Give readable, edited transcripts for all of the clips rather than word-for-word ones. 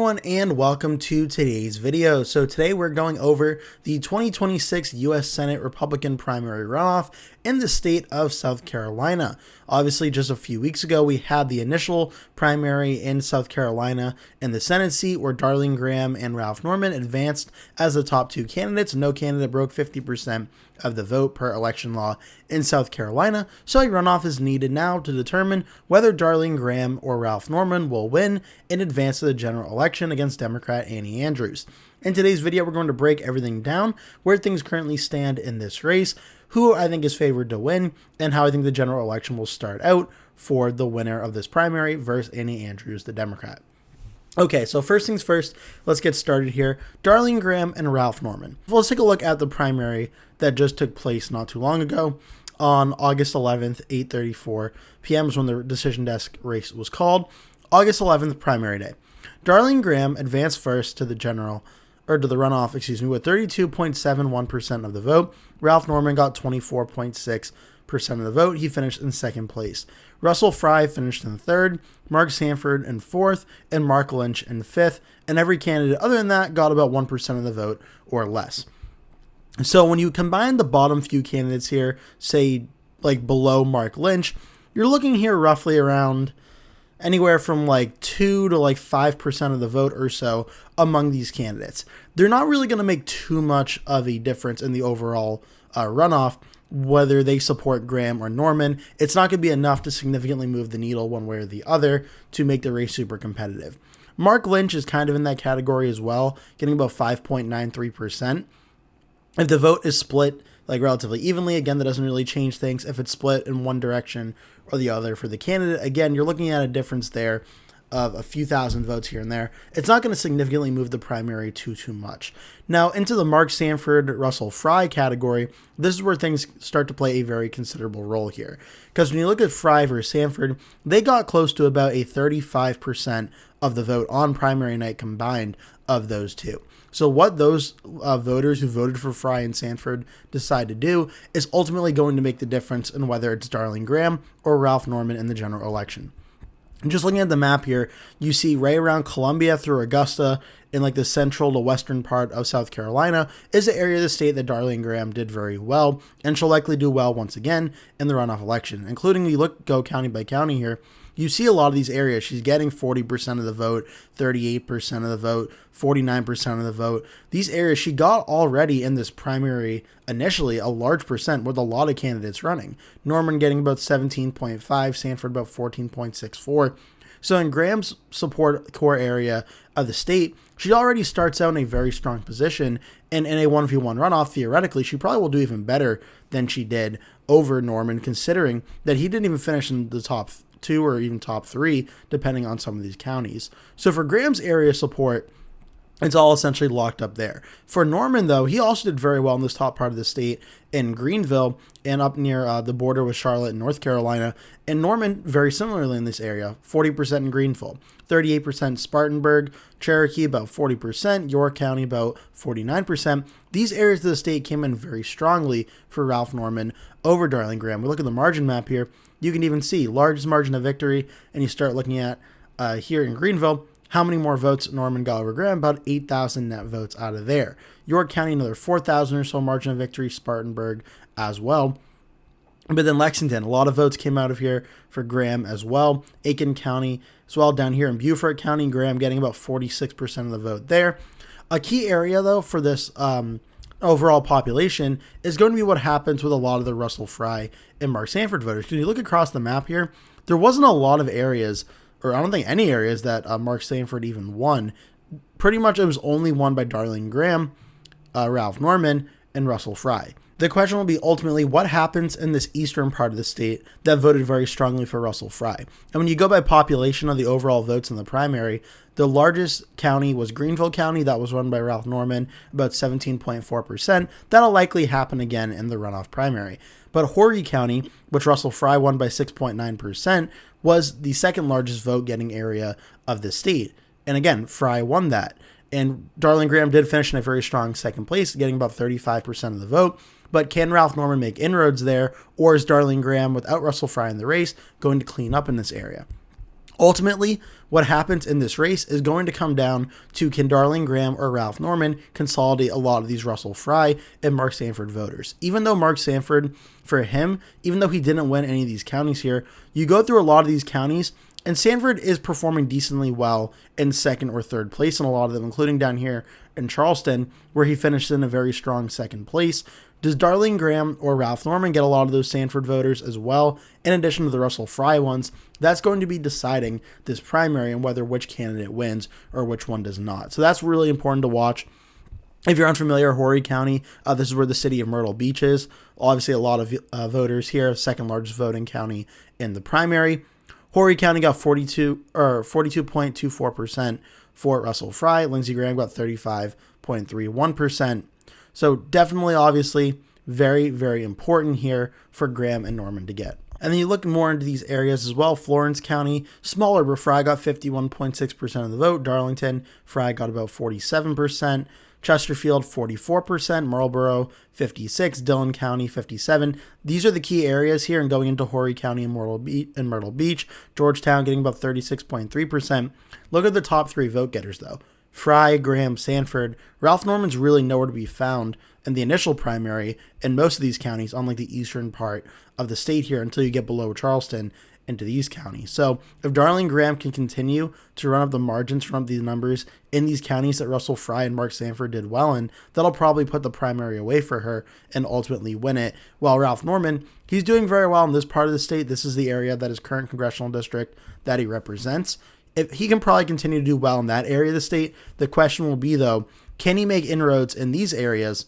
everyone and welcome to today's video. So today we're going over the 2026 U.S. Senate Republican primary runoff in the state of South Carolina. Obviously, just a few weeks ago, we had the initial primary in South Carolina in the Senate seat where Darline Graham and Ralph Norman advanced as the top two candidates. No candidate broke 50% of the vote per election law in South Carolina, so a runoff is needed now to determine whether Darline Graham or Ralph Norman will win in advance of the general election against Democrat Annie Andrews. In today's video, we're going to break everything down, where things currently stand in this race, who I think is favored to win, and how I think the general election will start out for the winner of this primary versus Annie Andrews, the Democrat. Okay, so first things first, let's get started here. Darline Graham and Ralph Norman. Well, let's take a look at the primary that just took place not too long ago. On August 11th, 8:34 p.m. is when the decision desk race was called. August 11th, primary day. Darline Graham advanced first to the runoff, with 32.71% of the vote. Ralph Norman got 24.6% of the vote. He finished in second place. Russell Fry finished in third, Mark Sanford in fourth, and Mark Lynch in fifth. And every candidate other than that got about 1% of the vote or less. So when you combine the bottom few candidates here, say like below Mark Lynch, you're looking here roughly around anywhere from like 2 to like 5% of the vote or so among these candidates. They're not really going to make too much of a difference in the overall runoff, whether they support Graham or Norman. It's not going to be enough to significantly move the needle one way or the other to make the race super competitive. Mark Lynch is kind of in that category as well, getting about 5.93%. If the vote is split like relatively evenly, again, that doesn't really change things. If it's split in one direction or the other for the candidate, again, you're looking at a difference there of a few thousand votes here and there. It's not going to significantly move the primary too much. Now, into the Mark Sanford, Russell Fry category, this is where things start to play a very considerable role here. Because when you look at Fry versus Sanford, they got close to about a 35% of the vote on primary night combined of those two. So what those voters who voted for Fry and Sanford decide to do is ultimately going to make the difference in whether it's Darline Graham or Ralph Norman in the general election. And just looking at the map here, you see right around Columbia through Augusta in like the central to western part of South Carolina is the area of the state that Darline Graham did very well and she'll likely do well once again in the runoff election, including you go county by county here. You see a lot of these areas. She's getting 40% of the vote, 38% of the vote, 49% of the vote. These areas she got already in this primary initially a large percent with a lot of candidates running. Norman getting about 17.5, Sanford about 14.64. So in Graham's support core area of the state, she already starts out in a very strong position. And in a 1v1 runoff, theoretically, she probably will do even better than she did over Norman, considering that he didn't even finish in the top 2 or even top 3, depending on some of these counties. So for Graham's area support, it's all essentially locked up there. For Norman, though, he also did very well in this top part of the state in Greenville and up near the border with Charlotte and North Carolina. And Norman, very similarly in this area, 40% in Greenville, 38% Spartanburg, Cherokee about 40%, York County about 49%. These areas of the state came in very strongly for Ralph Norman over Darline Graham. We look at the margin map here. You can even see largest margin of victory, and you start looking at here in Greenville, how many more votes Norman got over Graham? About 8,000 net votes out of there. York County, another 4,000 or so margin of victory, Spartanburg as well. But then Lexington, a lot of votes came out of here for Graham as well. Aiken County as well down here in Beaufort County, Graham getting about 46% of the vote there. A key area, though, for this overall population is going to be what happens with a lot of the Russell Fry and Mark Sanford voters. Because you look across the map here, there wasn't a lot of areas, or I don't think any areas that Mark Sanford even won. Pretty much it was only won by Darline Graham, Ralph Norman, and Russell Fry. The question will be ultimately what happens in this eastern part of the state that voted very strongly for Russell Fry. And when you go by population of the overall votes in the primary, the largest county was Greenville County. That was won by Ralph Norman, about 17.4%. That'll likely happen again in the runoff primary. But Horry County, which Russell Fry won by 6.9%, was the second largest vote getting area of the state. And again, Fry won that. And Darline Graham did finish in a very strong second place, getting about 35% of the vote. But can Ralph Norman make inroads there, or is Darline Graham, without Russell Fry in the race, going to clean up in this area? Ultimately, what happens in this race is going to come down to can Darline Graham or Ralph Norman consolidate a lot of these Russell Fry and Mark Sanford voters. Even though Mark Sanford, for him, even though he didn't win any of these counties here, you go through a lot of these counties, and Sanford is performing decently well in second or third place in a lot of them, including down here in Charleston, where he finished in a very strong second place. Does Darline Graham or Ralph Norman get a lot of those Sanford voters as well, in addition to the Russell Fry ones? That's going to be deciding this primary and whether which candidate wins or which one does not. So that's really important to watch. If you're unfamiliar, Horry County, this is where the city of Myrtle Beach is. Obviously, a lot of voters here, second largest voting county in the primary. Horry County got 42.24% for Russell Fry. Lindsey Graham got 35.31%. So definitely, obviously, very, very important here for Graham and Norman to get. And then you look more into these areas as well. Florence County, smaller, but Fry got 51.6% of the vote. Darlington, Fry got about 47%. Chesterfield, 44%. Marlboro, 56%. Dillon County, 57%. These are the key areas here. And going into Horry County and Myrtle Beach, Georgetown getting about 36.3%. Look at the top three vote getters, though. Fry, Graham, Sanford. Ralph Norman's really nowhere to be found in the initial primary in most of these counties, unlike the eastern part of the state here, until you get below Charleston into these counties. So if Darline Graham can continue to run up the margins, run up these numbers in these counties that Russell Fry and Mark Sanford did well in, that'll probably put the primary away for her and ultimately win it. While Ralph Norman, he's doing very well in this part of the state. This is the area that his current congressional district that he represents. If he can probably continue to do well in that area of the state. The question will be, though, can he make inroads in these areas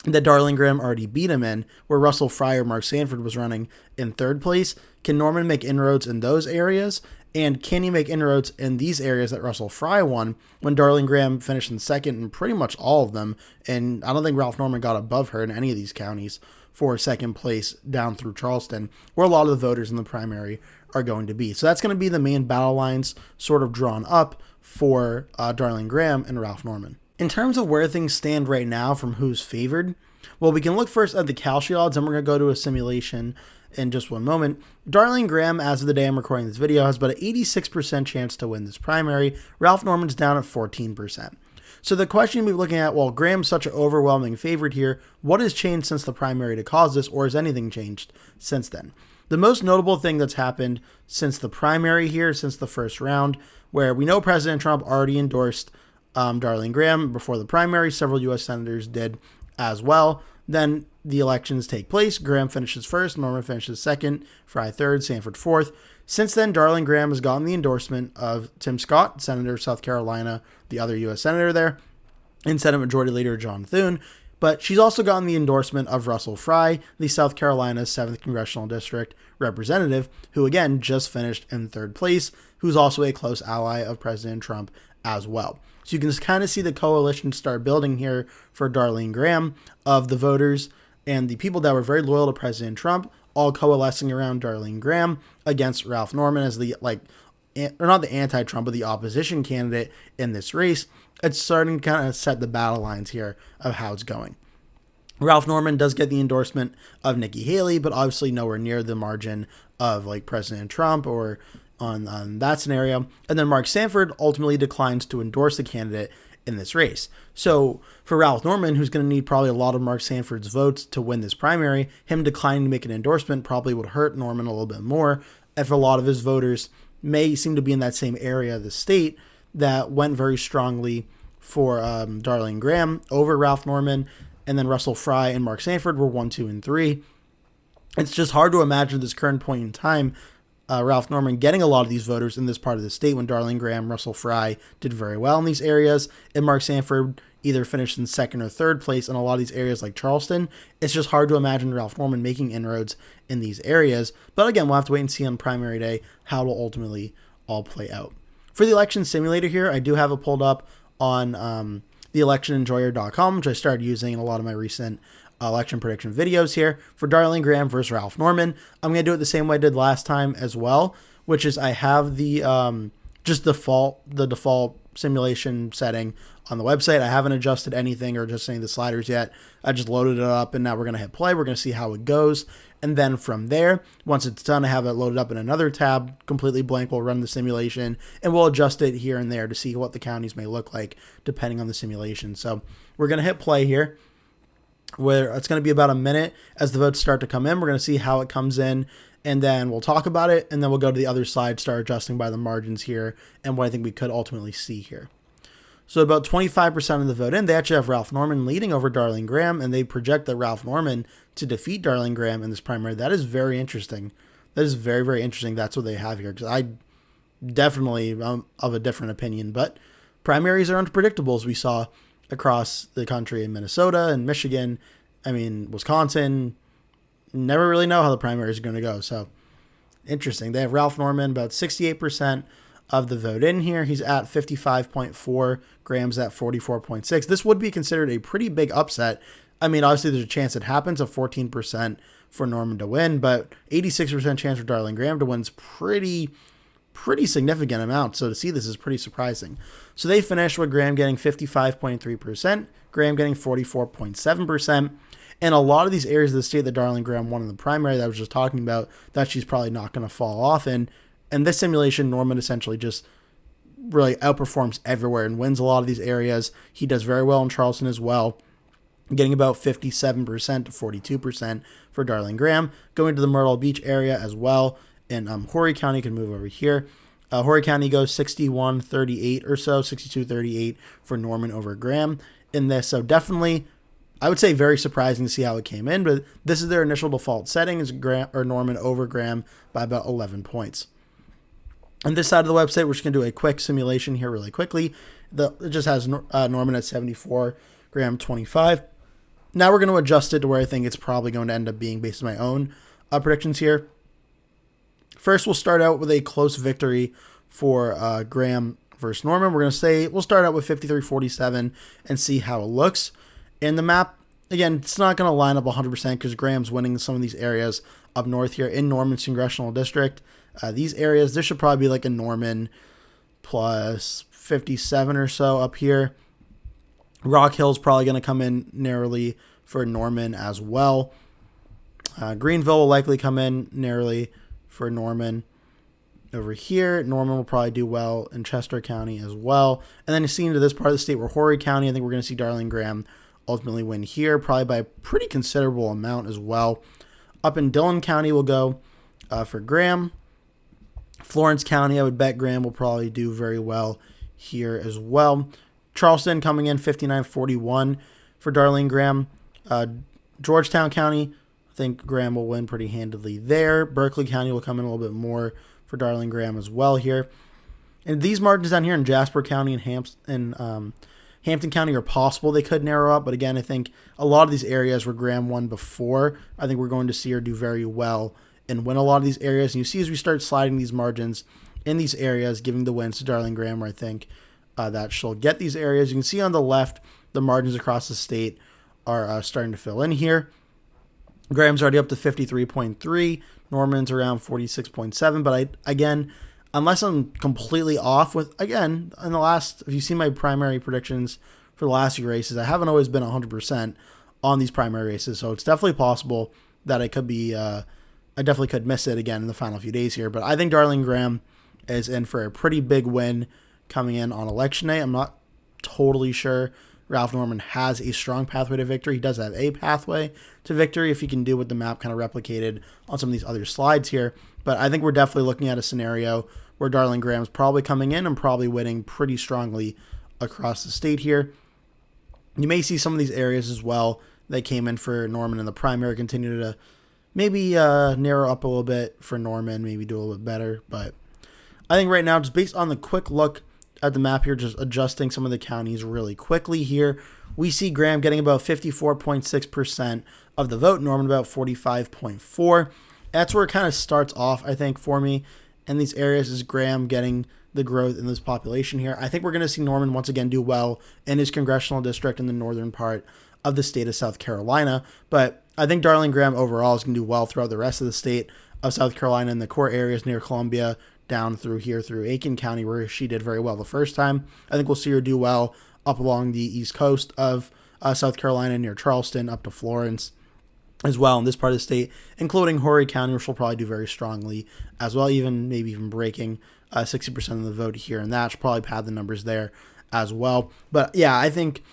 that Darline Graham already beat him in, where Russell Fry or Mark Sanford was running in third place? Can Norman make inroads in those areas? And can he make inroads in these areas that Russell Fry won when Darline Graham finished in second in pretty much all of them? And I don't think Ralph Norman got above her in any of these counties for second place down through Charleston, where a lot of the voters in the primary are going to be. So that's going to be the main battle lines sort of drawn up for Darline Graham and Ralph Norman. In terms of where things stand right now from who's favored, well, we can look first at the kalshi odds, and we're going to go to a simulation in just one moment. Darline Graham, as of the day I'm recording this video, has about an 86% chance to win this primary. Ralph Norman's down at 14%. So the question we're looking at, well, Graham's such an overwhelming favorite here. What has changed since the primary to cause this, or has anything changed since then? The most notable thing that's happened since the primary here, since the first round, where we know President Trump already endorsed Darline Graham before the primary. Several U.S. senators did as well. Then the elections take place. Graham finishes first, Norman finishes second, Fry third, Sanford fourth. Since then, Darline Graham has gotten the endorsement of Tim Scott, Senator of South Carolina, the other U.S. Senator there, and Senate Majority Leader John Thune. But she's also gotten the endorsement of Russell Fry, the South Carolina's 7th Congressional District representative, who again just finished in third place, who's also a close ally of President Trump as well. So you can just kind of see the coalition start building here for Darline Graham of the voters and the people that were very loyal to President Trump, all coalescing around Darline Graham against Ralph Norman as the, or not the anti-Trump, but the opposition candidate in this race. It's starting to kind of set the battle lines here of how it's going. Ralph Norman does get the endorsement of Nikki Haley, but obviously nowhere near the margin of like President Trump or on that scenario. And then Mark Sanford ultimately declines to endorse the candidate in this race. So for Ralph Norman, who's going to need probably a lot of Mark Sanford's votes to win this primary, him declining to make an endorsement probably would hurt Norman a little bit more if a lot of his voters may seem to be in that same area of the state that went very strongly for Darline Graham over Ralph Norman, and then Russell Fry and Mark Sanford were 1, 2, and 3. It's just hard to imagine at this current point in time Ralph Norman getting a lot of these voters in this part of the state when Darline Graham, Russell Fry did very well in these areas, and Mark Sanford either finished in second or third place in a lot of these areas like Charleston. It's just hard to imagine Ralph Norman making inroads in these areas. But again, we'll have to wait and see on primary day how it will ultimately all play out. For the election simulator here, I do have it pulled up on theelectionenjoyer.com, which I started using in a lot of my recent election prediction videos here for Darline Graham versus Ralph Norman. I'm going to do it the same way I did last time as well, which is I have the just the default simulation setting on the website. I haven't adjusted anything or just any of the sliders yet. I just loaded it up, and now we're going to hit play. We're going to see how it goes. And then from there, once it's done, I have it loaded up in another tab, completely blank. We'll run the simulation, and we'll adjust it here and there to see what the counties may look like depending on the simulation. So we're going to hit play here, where it's going to be about a minute as the votes start to come in. We're going to see how it comes in, and then we'll talk about it, and then we'll go to the other side, start adjusting by the margins here, and what I think we could ultimately see here. So about 25% of the vote in, they actually have Ralph Norman leading over Darline Graham, and they project that Ralph Norman to defeat Darline Graham in this primary. That is very interesting. That is very, very interesting. That's what they have here, because I definitely am of a different opinion. But primaries are unpredictable, as we saw across the country in Minnesota and Michigan. I mean, Wisconsin. Never really know how the primaries are going to go. So interesting. They have Ralph Norman, about 68% of the vote in here. He's at 55.4, Graham's at 44.6. This would be considered a pretty big upset. I mean, obviously there's a chance it happens of 14% for Norman to win, but 86% chance for Darline Graham to win is pretty significant amount. So to see this is pretty surprising. So they finished with Graham getting 55.3%, Graham getting 44.7%. And a lot of these areas of the state that Darline Graham won in the primary that I was just talking about, that she's probably not going to fall off in. And this simulation, Norman essentially just really outperforms everywhere and wins a lot of these areas. He does very well in Charleston as well, getting about 57% to 42% for Darline Graham. Going to the Myrtle Beach area as well. And Horry County can move over here. Horry County goes 61-38 or so, 62-38 for Norman over Graham in this. So definitely, I would say very surprising to see how it came in, but this is their initial default setting, is Norman over Graham by about 11 points. On this side of the website, we're just going to do a quick simulation here really quickly. It just has Norman at 74, Graham 25. Now we're going to adjust it to where I think it's probably going to end up being based on my own predictions here. First, we'll start out with a close victory for Graham versus Norman. We're going to say we'll start out with 53-47 and see how it looks. And the map, again, it's not going to line up 100% because Graham's winning some of these areas up north here in Norman's congressional district. These areas, there should probably be like a Norman plus 57 or so up here. Rock Hill's probably going to come in narrowly for Norman as well. Greenville will likely come in narrowly for Norman. Over here, Norman will probably do well in Chester County as well. And then you see into this part of the state where Horry County, I think we're going to see Darline Graham ultimately win here, probably by a pretty considerable amount as well. Up in Dillon County, we'll go for Graham. Florence County, I would bet Graham will probably do very well here as well. Charleston coming in 59-41 for Darline Graham. Georgetown County, I think Graham will win pretty handily there. Berkeley County will come in a little bit more for Darline Graham as well here. And these margins down here in Jasper County and Hampton County are possible. They could narrow up, but again, I think a lot of these areas where Graham won before, I think we're going to see her do very well and win a lot of these areas. And you see as we start sliding these margins in these areas, giving the wins to Darline Graham, where I think that she'll get these areas. You can see on the left, the margins across the state are starting to fill in here. Graham's already up to 53.3. Norman's around 46.7. But again, unless I'm completely off with, again, in the last, if you see my primary predictions for the last few races, I haven't always been 100% on these primary races. So it's definitely possible that I could be, I definitely could miss it again in the final few days here. But I think Darline Graham is in for a pretty big win coming in on election day. I'm not totally sure Ralph Norman has a strong pathway to victory. He does have a pathway to victory if he can do what the map kind of replicated on some of these other slides here. But I think we're definitely looking at a scenario where Darline Graham's probably coming in and probably winning pretty strongly across the state here. You may see some of these areas as well that came in for Norman in the primary continue to maybe narrow up a little bit for Norman, maybe do a little bit better. But I think right now, just based on the quick look at the map here, just adjusting some of the counties really quickly here, we see Graham getting about 54.6% of the vote, Norman about 45.4%. That's where it kind of starts off, I think, for me in these areas, is Graham getting the growth in this population here. I think we're going to see Norman once again do well in his congressional district in the northern part of the state of South Carolina. But I think Darline Graham overall is going to do well throughout the rest of the state of South Carolina in the core areas near Columbia, down through here through Aiken County, where she did very well the first time. I think we'll see her do well up along the east coast of South Carolina near Charleston up to Florence as well in this part of the state, including Horry County, which will probably do very strongly as well, maybe even breaking 60% of the vote here, and that should probably pad the numbers there as well. But yeah, I think,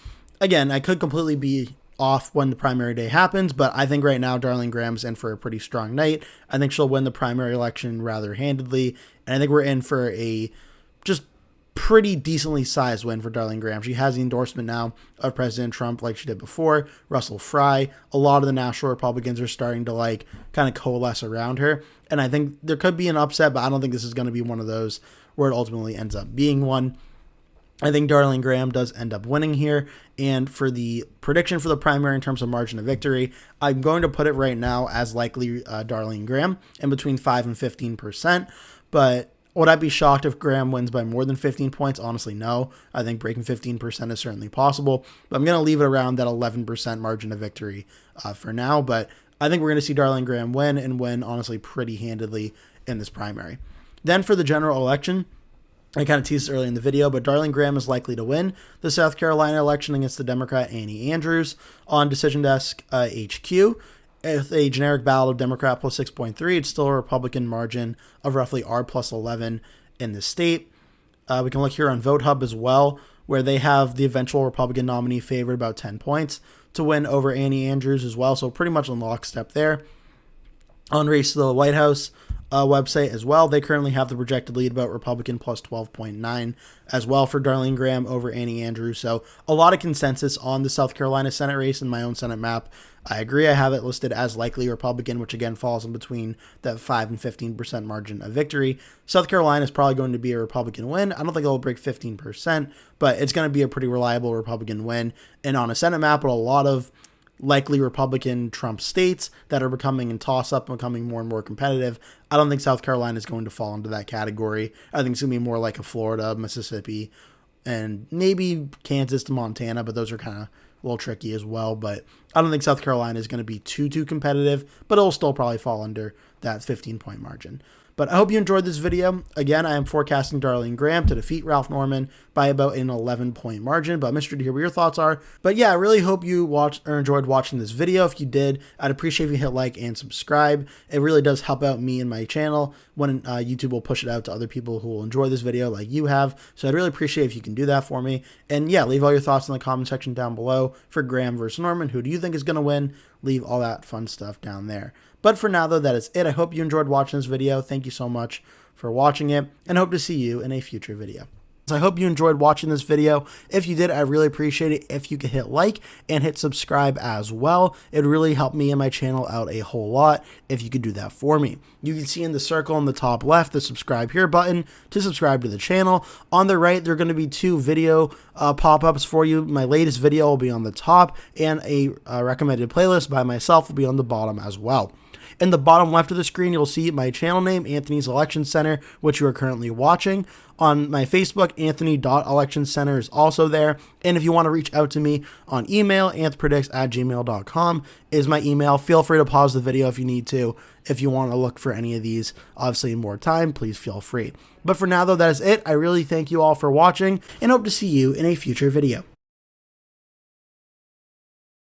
again, I could completely be off when the primary day happens, but I think right now Darline Graham's in for a pretty strong night. I think she'll win the primary election rather handedly, and I think we're in for a just pretty decently sized win for Darline Graham. She has the endorsement now of President Trump like she did before. Russell Fry, a lot of the national Republicans are starting to kind of coalesce around her, and I think there could be an upset, but I don't think this is going to be one of those where it ultimately ends up being one. I think Darline Graham does end up winning here, and for the prediction for the primary in terms of margin of victory, I'm going to put it right now as likely Darline Graham in between 5 and 15%, but would I be shocked if Graham wins by more than 15 points? Honestly, no. I think breaking 15% is certainly possible, but I'm going to leave it around that 11% margin of victory for now, but I think we're going to see Darline Graham win, and win, honestly, pretty handedly in this primary. Then for the general election, I kind of teased earlier in the video, but Darline Graham is likely to win the South Carolina election against the Democrat Annie Andrews on Decision Desk HQ. With a generic ballot of Democrat plus 6.3, it's still a Republican margin of roughly R plus 11 in the state. We can look here on Vote Hub as well, where they have the eventual Republican nominee favored about 10 points to win over Annie Andrews as well, so pretty much in lockstep there. On Race to the White House website as well, they currently have the projected lead about Republican plus 12.9 as well for Darline Graham over Annie Andrews. So a lot of consensus on the South Carolina Senate race in my own Senate map. I agree. I have it listed as likely Republican, which again falls in between that 5 and 15% margin of victory. South Carolina is probably going to be a Republican win. I don't think it'll break 15%, but it's going to be a pretty reliable Republican win. And on a Senate map with a lot of likely Republican Trump states that are becoming in toss-up and becoming more and more competitive, I don't think South Carolina is going to fall into that category. I think it's going to be more like a Florida, Mississippi, and maybe Kansas to Montana, but those are kind of a little tricky as well. But I don't think South Carolina is going to be too competitive, but it'll still probably fall under that 15-point margin. But I hope you enjoyed this video. Again, I am forecasting Darline Graham to defeat Ralph Norman by about an 11-point margin, but I'm interested to hear what your thoughts are. But yeah, I really hope you watched or enjoyed watching this video. If you did, I'd appreciate if you hit like and subscribe. It really does help out me and my channel when YouTube will push it out to other people who will enjoy this video like you have. So I'd really appreciate if you can do that for me. And yeah, leave all your thoughts in the comment section down below for Graham versus Norman. Who do you think is going to win? Leave all that fun stuff down there. But for now, though, that is it. I hope you enjoyed watching this video. Thank you so much for watching it, and hope to see you in a future video. So I hope you enjoyed watching this video. If you did, I really appreciate it if you could hit like and hit subscribe as well. It would really help me and my channel out a whole lot if you could do that for me. You can see in the circle in the top left the subscribe here button to subscribe to the channel. On the right, there are going to be 2 video pop-ups for you. My latest video will be on the top, and a recommended playlist by myself will be on the bottom as well. In the bottom left of the screen, you'll see my channel name, Anthony's Election Center, which you are currently watching. On my Facebook, Anthony.ElectionCenter is also there. And if you want to reach out to me on email, anthpredicts@gmail.com is my email. Feel free to pause the video if you need to. If you want to look for any of these, obviously in more time, please feel free. But for now, though, that is it. I really thank you all for watching and hope to see you in a future video.